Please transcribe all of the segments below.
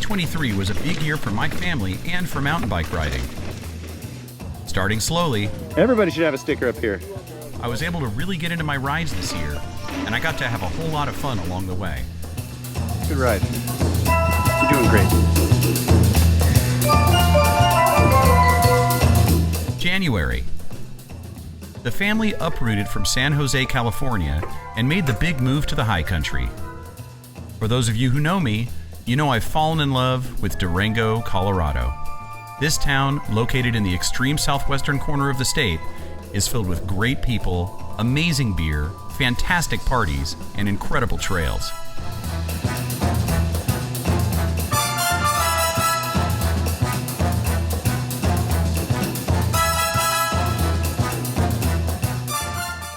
2023 was a big year for my family and for mountain bike riding. Starting slowly, everybody should have a sticker up here. I was able to really get into my rides this year, and I got to have a whole lot of fun along the way. Good ride. You're doing great. January. The family uprooted from San Jose, California, and made the big move to the high country. For those of you who know me, you know I've fallen in love with Durango, Colorado. This town, located in the extreme southwestern corner of the state, is filled with great people, amazing beer, fantastic parties, and incredible trails.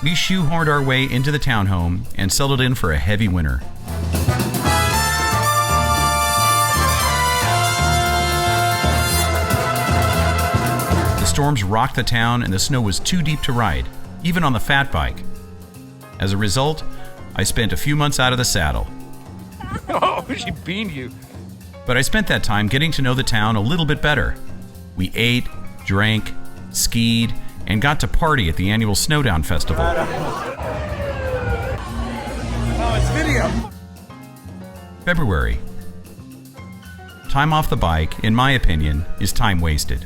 We shoehorned our way into the townhome and settled in for a heavy winter. The storms rocked the town and the snow was too deep to ride, even on the fat bike. As a result, I spent a few months out of the saddle. Oh, she beamed you. But I spent that time getting to know the town a little bit better. We ate, drank, skied, and got to party at the annual Snowdown Festival. Oh, it's video. February. Time off the bike, in my opinion, is time wasted.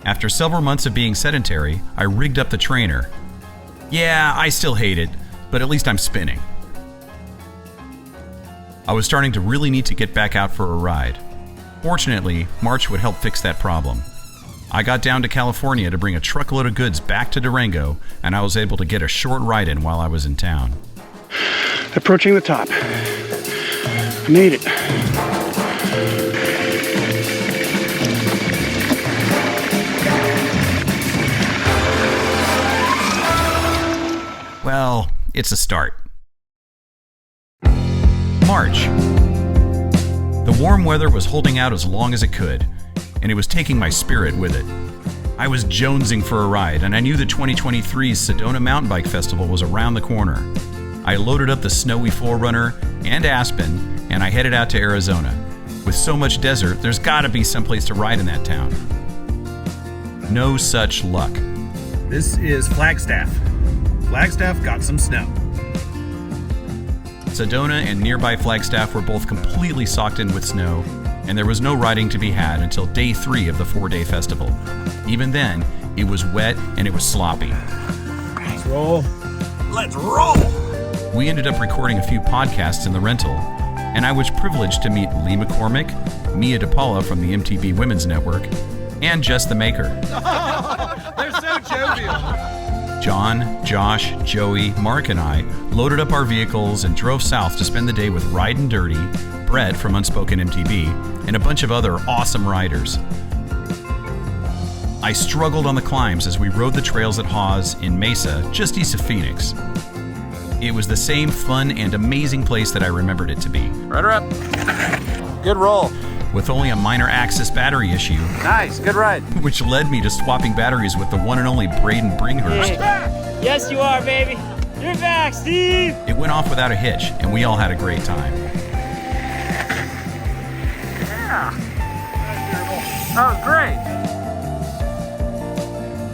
After several months of being sedentary, I rigged up the trainer. Yeah, I still hate it, but at least I'm spinning. I was starting to really need to get back out for a ride. Fortunately, March would help fix that problem. I got down to California to bring a truckload of goods back to Durango, and I was able to get a short ride in while I was in town. Approaching the top. I made it. Well, it's a start. March. The warm weather was holding out as long as it could, and it was taking my spirit with it. I was jonesing for a ride, and I knew the 2023's Sedona Mountain Bike Festival was around the corner. I loaded up the snowy 4Runner and Aspen, and I headed out to Arizona. With so much desert, there's gotta be someplace to ride in that town. No such luck. This is Flagstaff. Flagstaff got some snow. Sedona and nearby Flagstaff were both completely socked in with snow, and there was no riding to be had until day 3 of the 4-day festival. Even then, it was wet and it was sloppy. Let's roll. Let's roll! We ended up recording a few podcasts in the rental, and I was privileged to meet Lee McCormick, Mia DePaula from the MTB Women's Network, and Jess the Maker. They're so jovial. John, Josh, Joey, Mark, and I loaded up our vehicles and drove south to spend the day with Ridin' Dirty, Brett from UnspokenMTB, and a bunch of other awesome riders. I struggled on the climbs as we rode the trails at Hawes in Mesa, just east of Phoenix. It was the same fun and amazing place that I remembered it to be. Rudder up. Good roll. With only a minor Axis battery issue, Nice, good ride. which led me to swapping batteries with the one and only Braden Bringhurst. Yes, you are, baby. You're back, Steve. It went off without a hitch, and we all had a great time. Oh, great.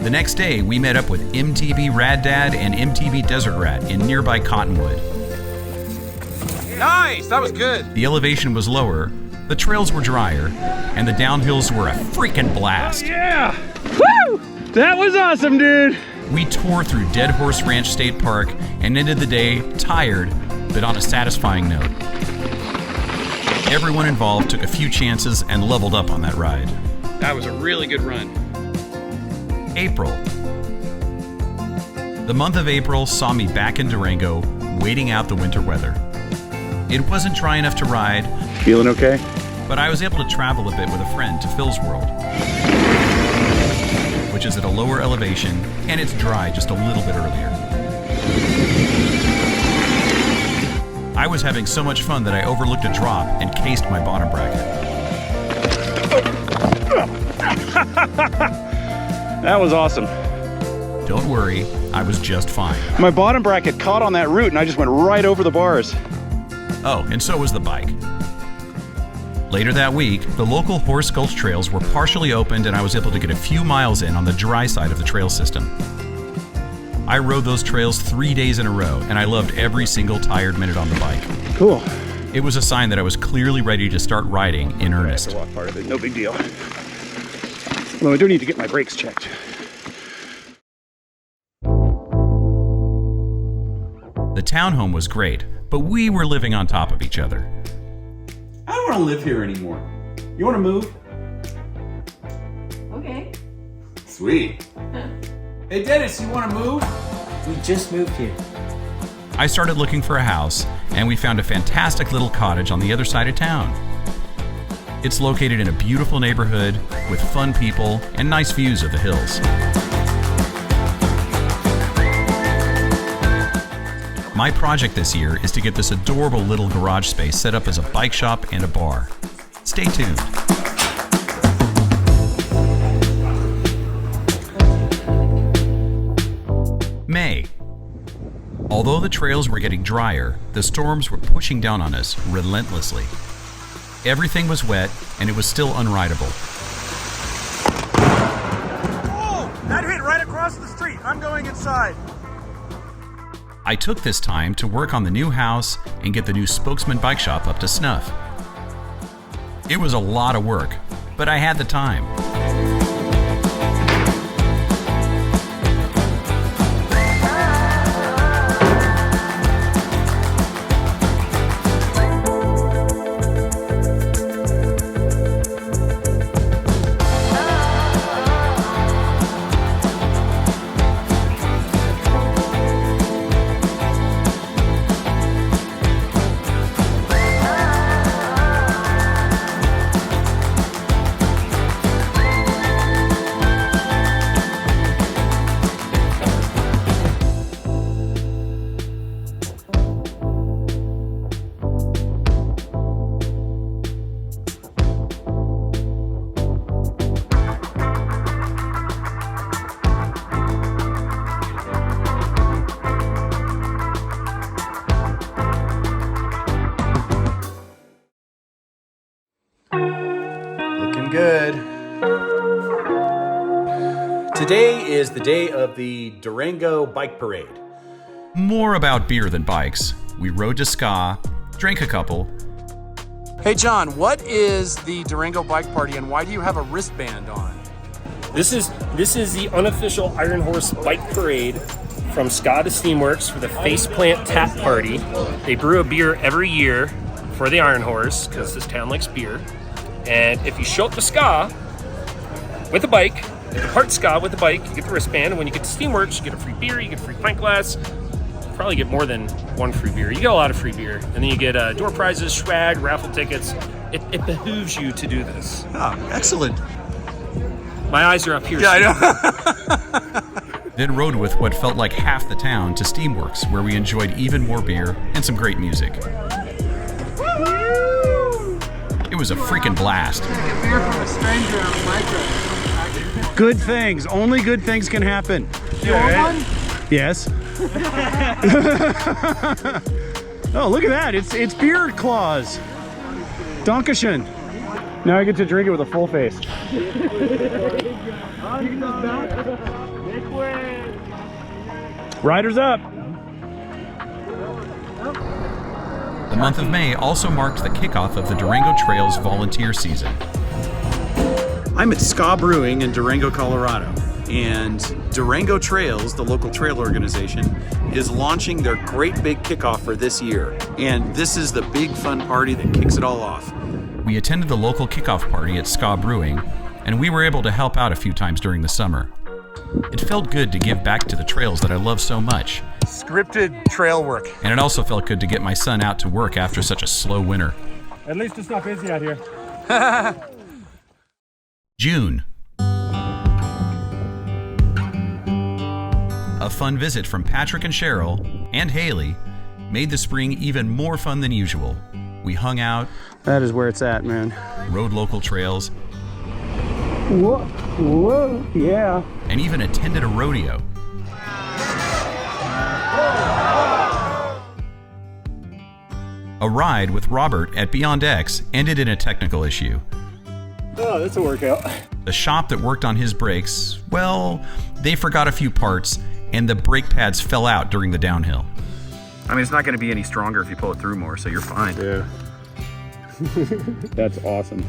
The next day, we met up with MTB Rad Dad and MTB Desert Rat in nearby Cottonwood. Nice, that was good. The elevation was lower, the trails were drier, and the downhills were a freaking blast. Yeah! Woo! That was awesome, dude! We tore through Dead Horse Ranch State Park and ended the day tired, but on a satisfying note. Everyone involved took a few chances and leveled up on that ride. That was a really good run. April. The month of April saw me back in Durango, waiting out the winter weather. It wasn't dry enough to ride, Feeling okay? but I was able to travel a bit with a friend to Phil's World, which is at a lower elevation, and it's dry just a little bit earlier. I was having so much fun that I overlooked a drop and cased my bottom bracket. That was awesome. Don't worry, I was just fine. My bottom bracket caught on that root and I just went right over the bars. Oh, and so was the bike. Later that week, the local Horse Gulch trails were partially opened and I was able to get a few miles in on the dry side of the trail system. I rode those trails 3 days in a row, and I loved every single tired minute on the bike. Cool. It was a sign that I was clearly ready to start riding in earnest. I have to walk part of it, no big deal. Although I do need to get my brakes checked. The townhome was great, but we were living on top of each other. I don't want to live here anymore. You want to move? Okay. Sweet. Hey Dennis, you want to move? We just moved here. I started looking for a house, and we found a fantastic little cottage on the other side of town. It's located in a beautiful neighborhood with fun people and nice views of the hills. My project this year is to get this adorable little garage space set up as a bike shop and a bar. Stay tuned. May. Although the trails were getting drier, the storms were pushing down on us relentlessly. Everything was wet, and it was still unrideable. Oh, that hit right across the street. I'm going inside. I took this time to work on the new house and get the new Spokesman bike shop up to snuff. It was a lot of work, but I had the time. Good. Today is the day of the Durango Bike Parade. More about beer than bikes. We rode to Ska, drank a couple. Hey John, what is the Durango Bike Party and why do you have a wristband on? This is the unofficial Iron Horse Bike Parade from Ska to Steamworks for the Faceplant Tap Party. They brew a beer every year for the Iron Horse because this town likes beer. And if you show up to Ska with a bike, you depart Ska with a bike, you get the wristband, and when you get to Steamworks, you get a free beer, you get a free pint glass. You probably get more than one free beer. You get a lot of free beer. And then you get door prizes, swag, raffle tickets. It behooves you to do this. Oh, excellent. My eyes are up here. Yeah, I know. Then rode with what felt like half the town to Steamworks, where we enjoyed even more beer and some great music. It was a freaking blast. A beer from a stranger on micro. Good things. Only good things can happen. You want one? Yes. Oh, look at that. It's beer claws. Dankeschön. Now I get to drink it with a full face. Riders up. The month of May also marked the kickoff of the Durango Trails volunteer season. I'm at Ska Brewing in Durango, Colorado, and Durango Trails, the local trail organization, is launching their great big kickoff for this year. And this is the big fun party that kicks it all off. We attended the local kickoff party at Ska Brewing, and we were able to help out a few times during the summer. It felt good to give back to the trails that I love so much. Scripted trail work. And it also felt good to get my son out to work after such a slow winter. At least it's not busy out here. June. A fun visit from Patrick and Cheryl and Haley made the spring even more fun than usual. We hung out, That is where it's at, man. rode local trails, Whoa, whoa, yeah. and even attended a rodeo. A A ride with Robert at Beyond X ended in a technical issue. Oh, that's a workout. The shop that worked on his brakes, well, they forgot a few parts and the brake pads fell out during the downhill. I mean, it's not going to be any stronger if you pull it through more, so you're fine. Yeah. That's awesome.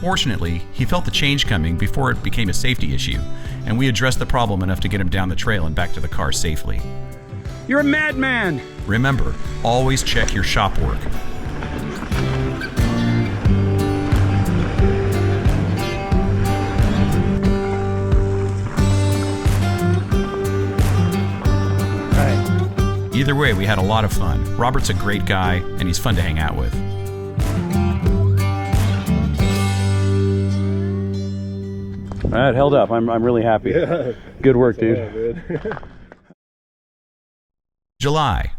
Fortunately, he felt the change coming before it became a safety issue, and we addressed the problem enough to get him down the trail and back to the car safely. You're a madman! Remember, always check your shop work. Either way, we had a lot of fun. Robert's a great guy, and he's fun to hang out with. That held up. I'm really happy. Yeah. Good work, dude. July.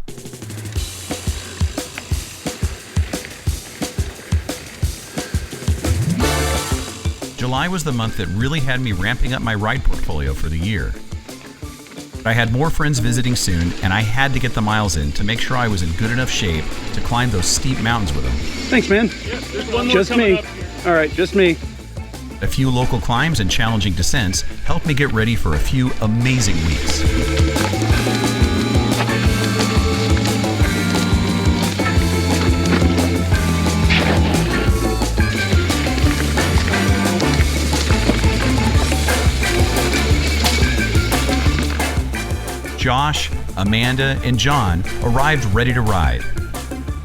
July was the month that really had me ramping up my ride portfolio for the year. I had more friends visiting soon, and I had to get the miles in to make sure I was in good enough shape to climb those steep mountains with them. Thanks, man. Yeah, there's one more just coming me. up here. All right, just me. A few local climbs and challenging descents helped me get ready for a few amazing weeks. Josh, Amanda, and John arrived ready to ride.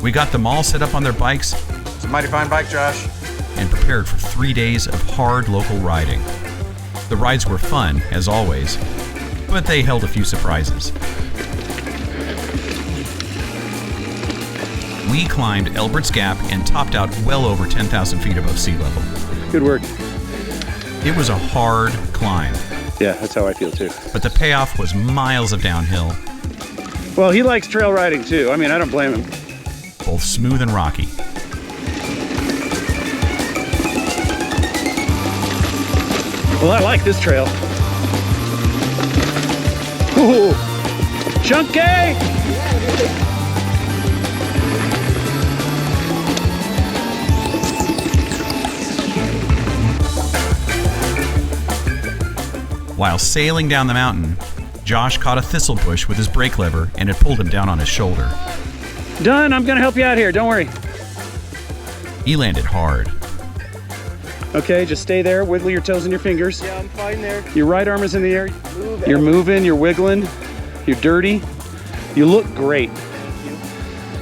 We got them all set up on their bikes. It's a mighty fine bike, Josh. And prepared for 3 days of hard local riding. The rides were fun, as always, but they held a few surprises. We climbed Elbert's Gap and topped out well over 10,000 feet above sea level. Good work. It was a hard climb, Yeah, that's how I feel too. but the payoff was miles of downhill, Well, he likes trail riding too. I mean, I don't blame him. both smooth and rocky. Well, I like this trail. Ooh, chunky! While sailing down the mountain, Josh caught a thistle bush with his brake lever and it pulled him down on his shoulder. Done, I'm gonna help you out here, don't worry. He landed hard. Okay, just stay there, wiggle your toes and your fingers. Yeah, I'm fine there. Your right arm is in the air. You're moving, you're wiggling, you're dirty. You look great.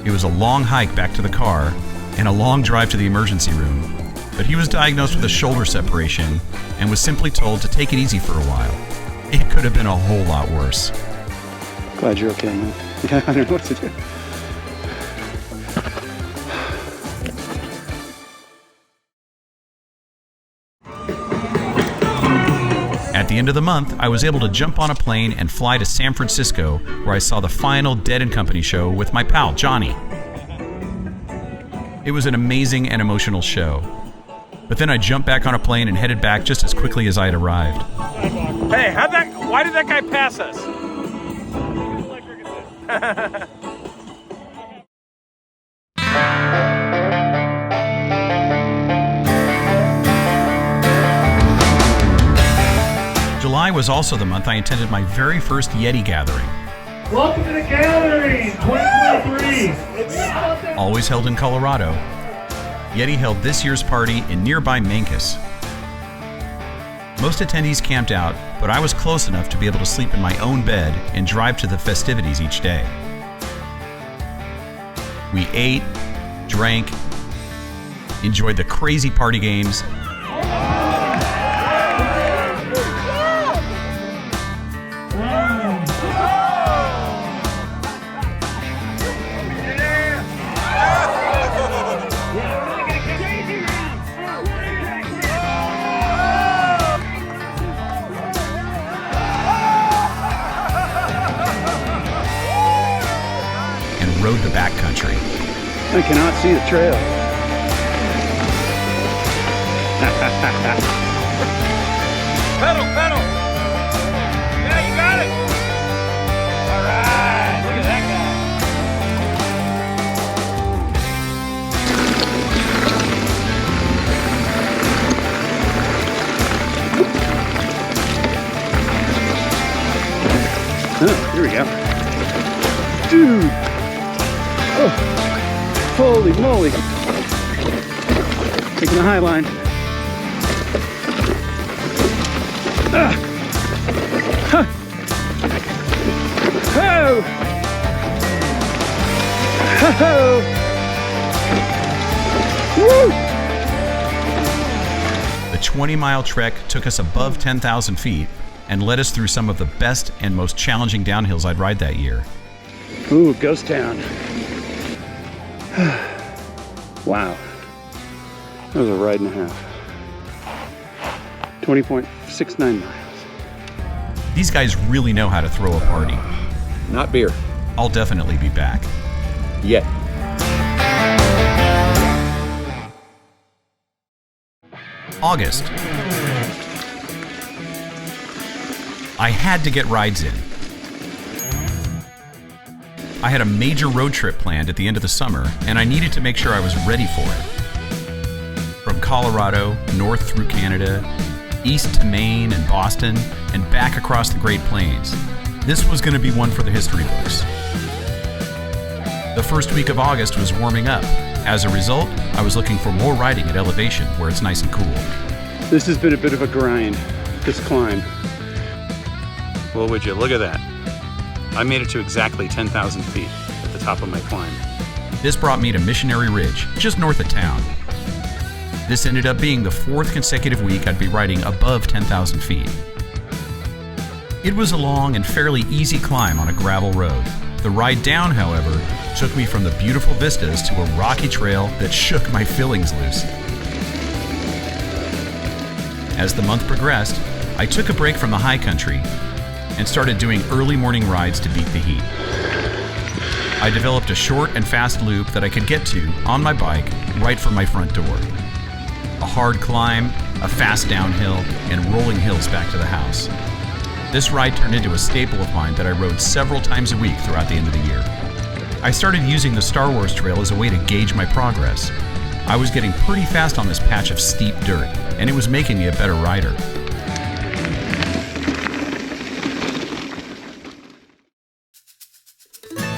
It was a long hike back to the car and a long drive to the emergency room, but he was diagnosed with a shoulder separation and was simply told to take it easy for a while. It could have been a whole lot worse. Glad you're okay, man. Yeah, I don't know what to do. At the end of the month, I was able to jump on a plane and fly to San Francisco, where I saw the final Dead & Company show with my pal, Johnny. It was an amazing and emotional show. But then I jumped back on a plane and headed back just as quickly as I had arrived. Hey, why did that guy pass us? July was also the month I attended my very first Yeti gathering. Welcome to the gathering 2023. Always held in Colorado. Yeti held this year's party in nearby Mancos. Most attendees camped out, but I was close enough to be able to sleep in my own bed and drive to the festivities each day. We ate, drank, enjoyed the crazy party games, rode the backcountry. I cannot see the trail. Pedal, pedal. Yeah, you got it. All right, look at that Here we go. Dude! Oh, holy moly! Taking the high line. Huh. Oh! Ho-ho! Woo! The 20-mile trek took us above 10,000 feet and led us through some of the best and most challenging downhills I'd ride that year. Ooh, ghost town. Wow. That was a ride and a half. 20.69 miles. These guys really know how to throw a party. Not beer. I'll definitely be back. Yet. August. I had to get rides in. I had a major road trip planned at the end of the summer, and I needed to make sure I was ready for it. From Colorado, north through Canada, east to Maine and Boston, and back across the Great Plains. This was going to be one for the history books. The first week of August was warming up. As a result, I was looking for more riding at elevation where it's nice and cool. This has been a bit of a grind, this climb. Well, would you look at that? I made it to exactly 10,000 feet at the top of my climb. This brought me to Missionary Ridge, just north of town. This ended up being the fourth consecutive week I'd be riding above 10,000 feet. It was a long and fairly easy climb on a gravel road. The ride down, however, took me from the beautiful vistas to a rocky trail that shook my fillings loose. As the month progressed, I took a break from the high country and started doing early morning rides to beat the heat. I developed a short and fast loop that I could get to on my bike right from my front door. A hard climb, a fast downhill, and rolling hills back to the house. This ride turned into a staple of mine that I rode several times a week throughout the end of the year. I started using the Star Wars Trail as a way to gauge my progress. I was getting pretty fast on this patch of steep dirt, and it was making me a better rider.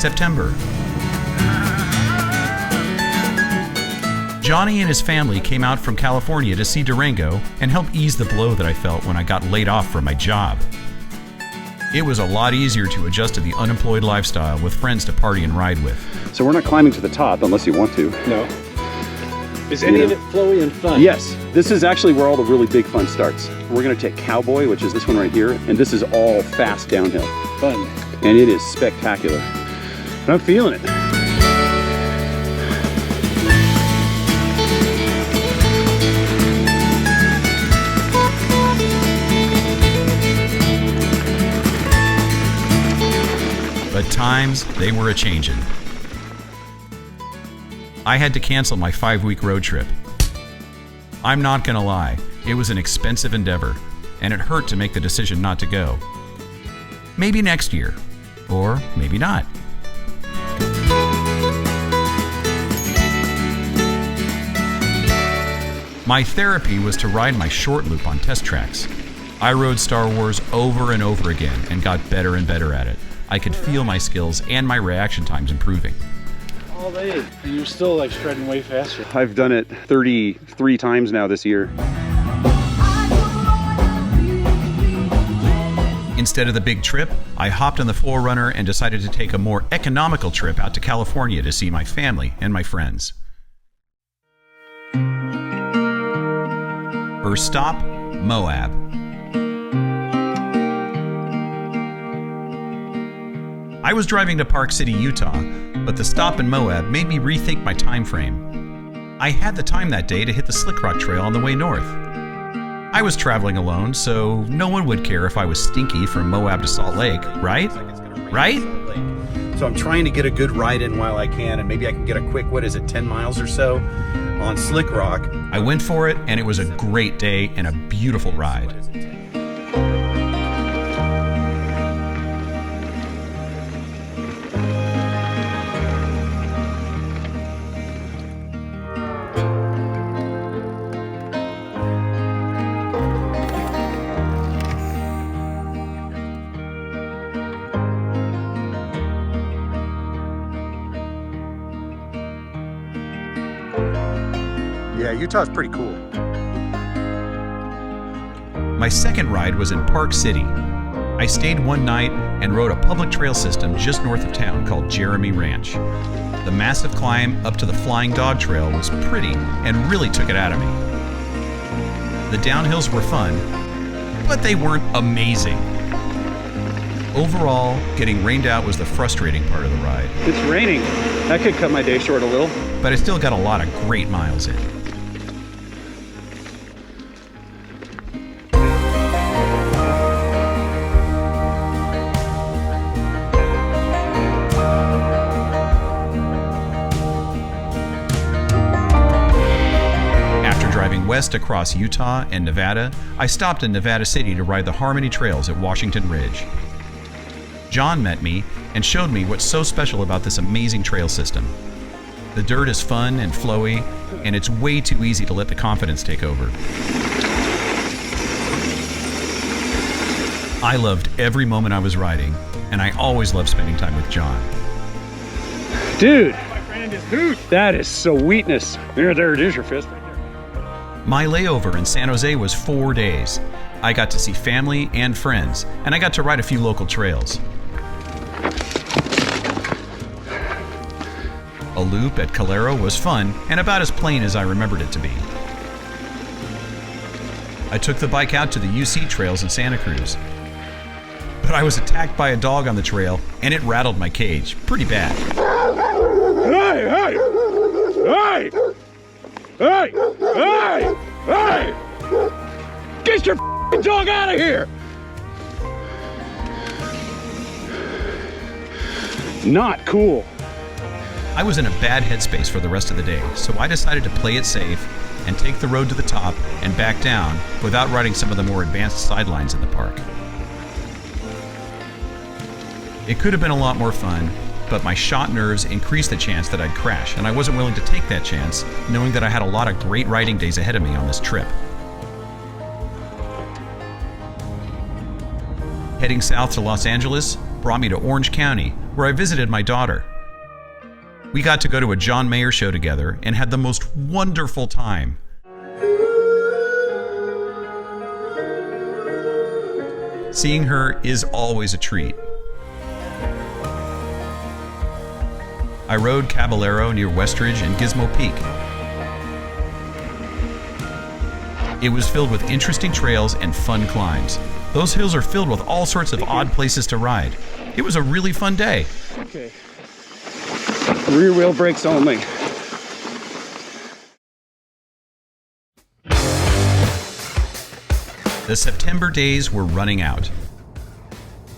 September. Johnny and his family came out from California to see Durango and help ease the blow that I felt when I got laid off from my job. It was a lot easier to adjust to the unemployed lifestyle with friends to party and ride with. So we're not climbing to the top unless you want to. No. Is any of it flowy and fun? Yes, this is actually where all the really big fun starts. We're gonna take Cowboy, which is this one right here, and this is all fast downhill. Fun. And it is spectacular. I'm feeling it. But times, they were a-changin'. I had to cancel my 5-week road trip. I'm not gonna lie, it was an expensive endeavor, and it hurt to make the decision not to go. Maybe next year, or maybe not. My therapy was to ride my short loop on test tracks. I rode Star Wars over and over again and got better and better at it. I could feel my skills and my reaction times improving. All day, and you're still like shredding way faster. I've done it 33 times now this year. Instead of the big trip, I hopped on the 4Runner and decided to take a more economical trip out to California to see my family and my friends. First stop, Moab. I was driving to Park City, Utah, but the stop in Moab made me rethink my time frame. I had the time that day to hit the Slick Rock Trail on the way north. I was traveling alone, so no one would care if I was stinky from Moab to Salt Lake, right? Right? So I'm trying to get a good ride in while I can, and maybe I can get a quick, 10 miles or so on Slick Rock. I went for it, and it was a great day and a beautiful ride. Utah's pretty cool. My second ride was in Park City. I stayed one night and rode a public trail system just north of town called Jeremy Ranch. The massive climb up to the Flying Dog Trail was pretty and really took it out of me. The downhills were fun, but they weren't amazing. Overall, getting rained out was the frustrating part of the ride. It's raining. That could cut my day short a little. But I still got a lot of great miles in. After driving west across Utah and Nevada, I stopped in Nevada City to ride the Harmony Trails at Washington Ridge. John met me and showed me what's so special about this amazing trail system. The dirt is fun and flowy, and it's way too easy to let the confidence take over. I loved every moment I was riding, and I always loved spending time with John. Dude, that is sweetness. There it is, your fist. My layover in San Jose was 4 days. I got to see family and friends, and I got to ride a few local trails. A loop at Calero was fun and about as plain as I remembered it to be. I took the bike out to the UC trails in Santa Cruz, but I was attacked by a dog on the trail and it rattled my cage pretty bad. Hey, hey! Hey! Hey! Hey! Hey! Get your dog out of here! Not cool. I was in a bad headspace for the rest of the day, so I decided to play it safe and take the road to the top and back down without riding some of the more advanced sidelines in the park. It could have been a lot more fun, but my shot nerves increased the chance that I'd crash, and I wasn't willing to take that chance, knowing that I had a lot of great riding days ahead of me on this trip. Heading south to Los Angeles brought me to Orange County, where I visited my daughter. We got to go to a John Mayer show together and had the most wonderful time. Seeing her is always a treat. I rode Caballero near Westridge and Gizmo Peak. It was filled with interesting trails and fun climbs. Those hills are filled with all sorts of odd places to ride. It was a really fun day. Okay. Rear wheel brakes only. The September days were running out.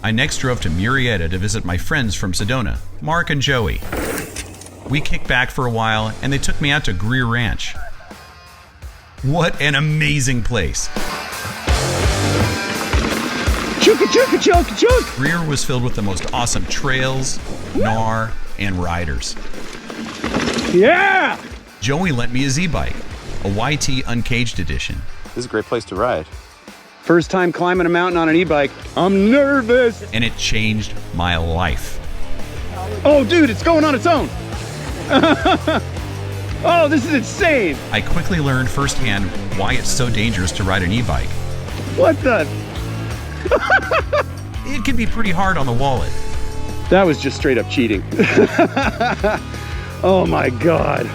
I next drove to Murrieta to visit my friends from Sedona, Mark and Joey. We kicked back for a while and they took me out to Greer Ranch. What an amazing place! Chooka chooka chooka chook! Greer was filled with the most awesome trails, gnar, and riders. Yeah! Joey lent me a Z-Bike, a YT Uncaged edition. This is a great place to ride. First time climbing a mountain on an e-bike. I'm nervous. And it changed my life. Oh, dude, it's going on its own. Oh, this is insane. I quickly learned firsthand why it's so dangerous to ride an e-bike. What the? It can be pretty hard on the wallet. That was just straight up cheating. Oh my God.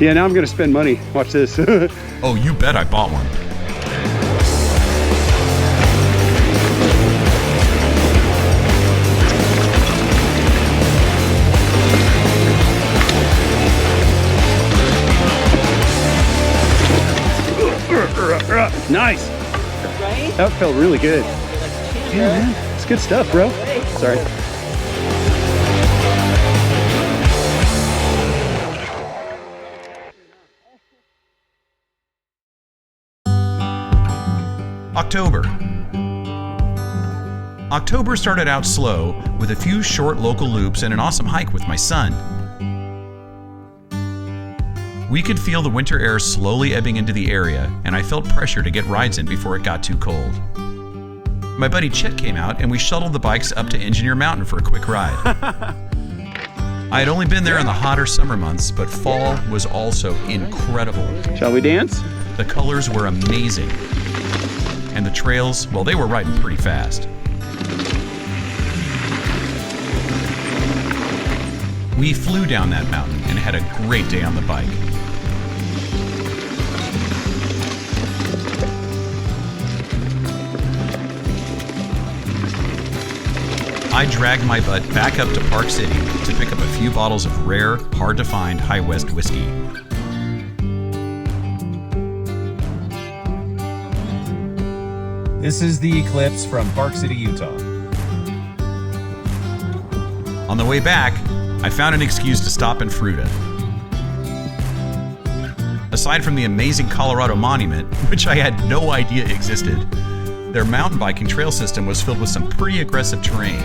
Yeah, now I'm gonna spend money. Watch this. Oh, you bet I bought one. Nice. That felt really good. Yeah, man. It's good stuff, bro. Sorry. October. October started out slow with a few short local loops and an awesome hike with my son. We could feel the winter air slowly ebbing into the area, and I felt pressure to get rides in before it got too cold. My buddy Chet came out and we shuttled the bikes up to Engineer Mountain for a quick ride. I had only been there in the hotter summer months, but fall was also incredible. Shall we dance? The colors were amazing. And the trails, well, they were riding pretty fast. We flew down that mountain and had a great day on the bike. I dragged my butt back up to Park City to pick up a few bottles of rare, hard-to-find High West whiskey. This is the Eclipse from Park City, Utah. On the way back, I found an excuse to stop in Fruita. Aside from the amazing Colorado Monument, which I had no idea existed, their mountain biking trail system was filled with some pretty aggressive terrain.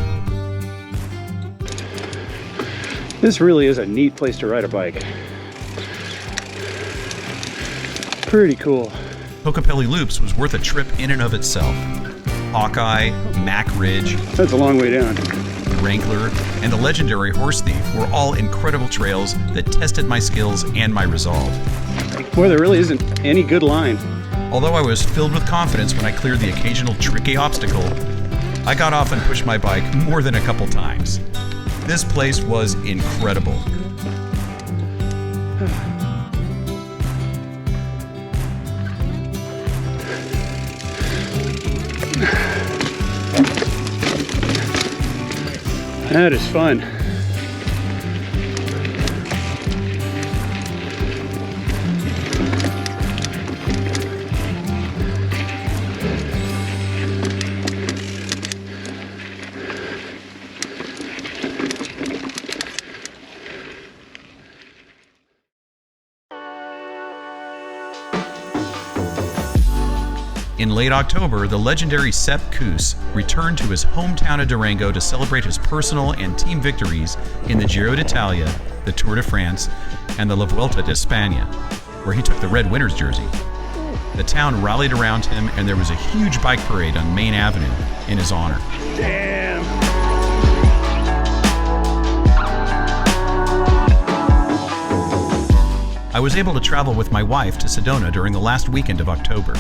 This really is a neat place to ride a bike. Pretty cool. Kokopelli Loops was worth a trip in and of itself. Hawkeye, Mack Ridge, That's a long way down. Wrangler, and the legendary Horse Thief were all incredible trails that tested my skills and my resolve. Boy, there really isn't any good line. Although I was filled with confidence when I cleared the occasional tricky obstacle, I got off and pushed my bike more than a couple times. This place was incredible. That is fun. In late October, the legendary Sepp Kuss returned to his hometown of Durango to celebrate his personal and team victories in the Giro d'Italia, the Tour de France, and the La Vuelta de España, where he took the red winner's jersey. The town rallied around him, and there was a huge bike parade on Main Avenue in his honor. Damn. I was able to travel with my wife to Sedona during the last weekend of October.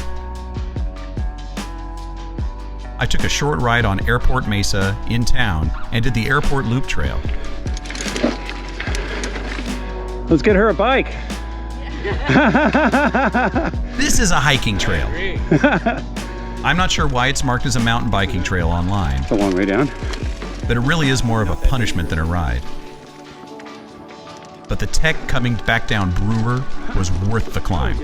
I took a short ride on Airport Mesa in town and did the Airport Loop Trail. Let's get her a bike. This is a hiking trail. I'm not sure why it's marked as a mountain biking trail online, It's a long way down. but it really is more of a punishment than a ride. But the tech coming back down Brewer was worth the climb.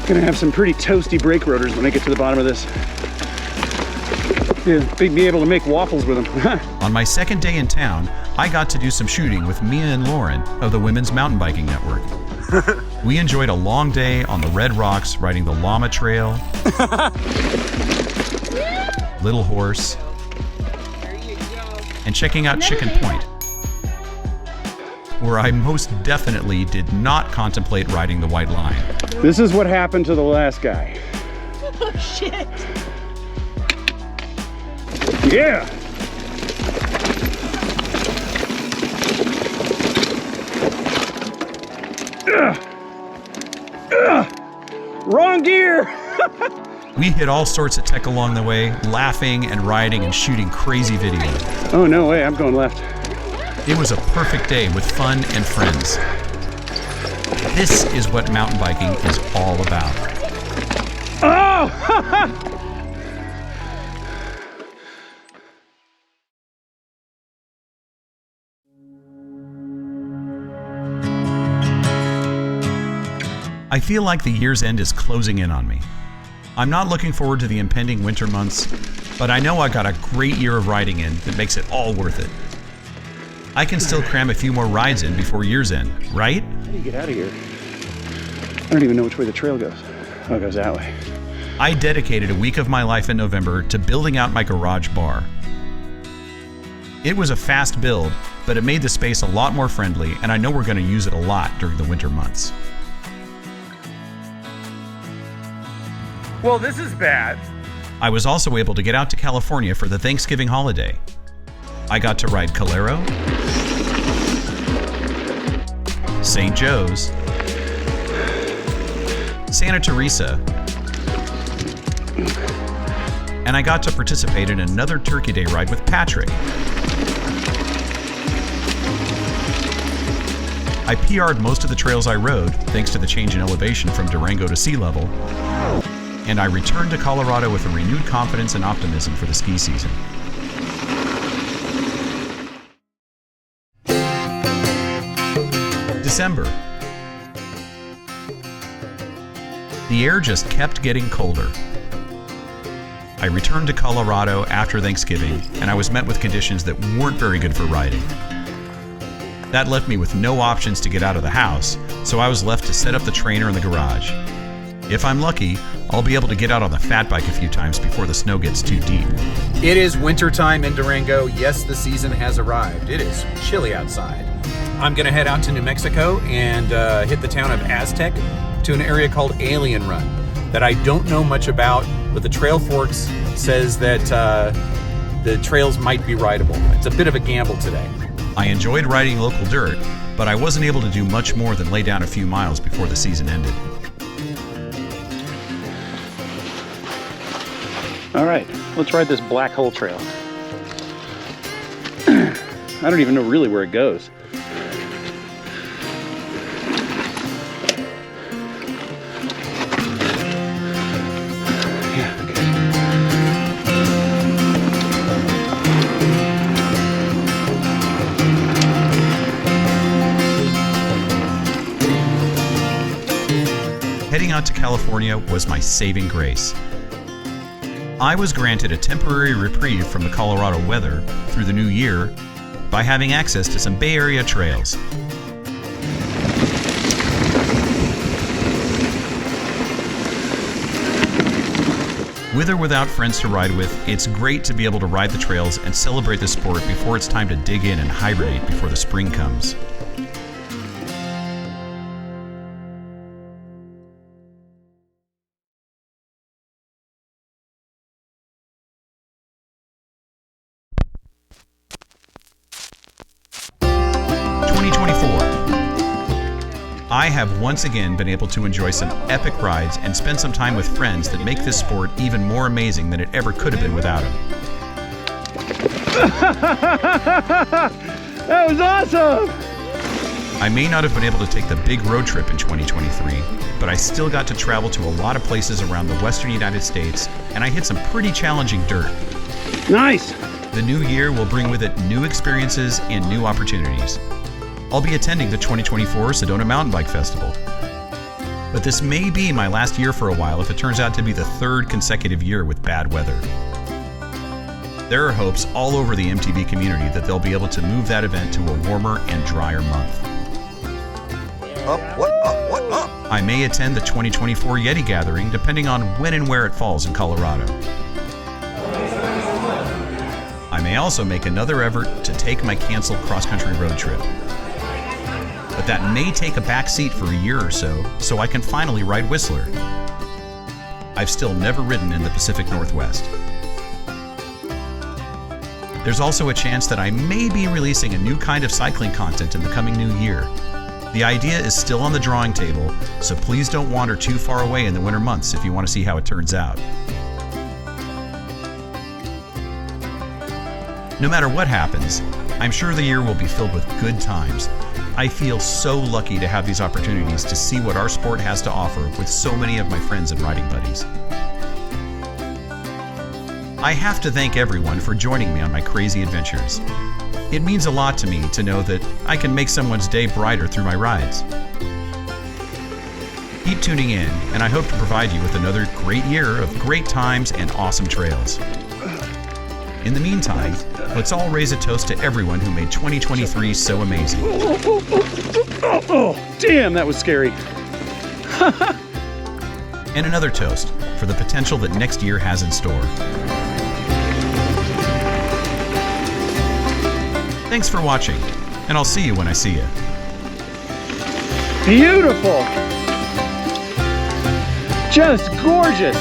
Gonna have some pretty toasty brake rotors when I get to the bottom of this. Yeah, be able to make waffles with them. On my second day in town, I got to do some shooting with Mia and Lauren of the Women's Mountain Biking Network. We enjoyed a long day on the Red Rocks riding the Llama Trail, Little Horse, and checking out Chicken Point, where I most definitely did not contemplate riding the White Line. This is what happened to the last guy. Oh, shit. Yeah! Wrong gear! We hit all sorts of tech along the way, laughing and riding and shooting crazy videos. Oh, no way, I'm going left. It was a perfect day with fun and friends. This is what mountain biking is all about. Oh! I feel like the year's end is closing in on me. I'm not looking forward to the impending winter months, but I know I got a great year of riding in that makes it all worth it. I can still cram a few more rides in before year's end, right? How do you get out of here? I don't even know which way the trail goes. Oh, it goes that way. I dedicated a week of my life in November to building out my garage bar. It was a fast build, but it made the space a lot more friendly, and I know we're going to use it a lot during the winter months. Well, this is bad. I was also able to get out to California for the Thanksgiving holiday. I got to ride Calero, St. Joe's, Santa Teresa, and I got to participate in another Turkey Day ride with Patrick. I PR'd most of the trails I rode, thanks to the change in elevation from Durango to sea level, and I returned to Colorado with a renewed confidence and optimism for the ski season. December. The air just kept getting colder. I returned to Colorado after Thanksgiving, and I was met with conditions that weren't very good for riding. That left me with no options to get out of the house, so I was left to set up the trainer in the garage. If I'm lucky, I'll be able to get out on the fat bike a few times before the snow gets too deep. It is wintertime in Durango. Yes, the season has arrived. It is chilly outside. I'm going to head out to New Mexico and hit the town of Aztec to an area called Alien Run that I don't know much about, but the Trail Forks says that the trails might be rideable. It's a bit of a gamble today. I enjoyed riding local dirt, but I wasn't able to do much more than lay down a few miles before the season ended. All right, let's ride this black hole trail. I don't even know really where it goes. Yeah, okay. Heading out to California was my saving grace. I was granted a temporary reprieve from the Colorado weather through the new year by having access to some Bay Area trails. With or without friends to ride with, it's great to be able to ride the trails and celebrate the sport before it's time to dig in and hibernate before the spring comes. I have once again been able to enjoy some epic rides and spend some time with friends that make this sport even more amazing than it ever could have been without them. That was awesome! I may not have been able to take the big road trip in 2023, but I still got to travel to a lot of places around the western United States, and I hit some pretty challenging dirt. Nice! The new year will bring with it new experiences and new opportunities. I'll be attending the 2024 Sedona Mountain Bike Festival. But this may be my last year for a while if it turns out to be the third consecutive year with bad weather. There are hopes all over the MTB community that they'll be able to move that event to a warmer and drier month. I may attend the 2024 Yeti gathering depending on when and where it falls in Colorado. I may also make another effort to take my canceled cross-country road trip. But that may take a back seat for a year or so I can finally ride Whistler. I've still never ridden in the Pacific Northwest. There's also a chance that I may be releasing a new kind of cycling content in the coming new year. The idea is still on the drawing table, so please don't wander too far away in the winter months if you want to see how it turns out. No matter what happens, I'm sure the year will be filled with good times. I feel so lucky to have these opportunities to see what our sport has to offer with so many of my friends and riding buddies. I have to thank everyone for joining me on my crazy adventures. It means a lot to me to know that I can make someone's day brighter through my rides. Keep tuning in, and I hope to provide you with another great year of great times and awesome trails. In the meantime, let's all raise a toast to everyone who made 2023 so amazing. Oh, damn, that was scary. And another toast for the potential that next year has in store. Thanks for watching, and I'll see you when I see you. Beautiful! Just gorgeous!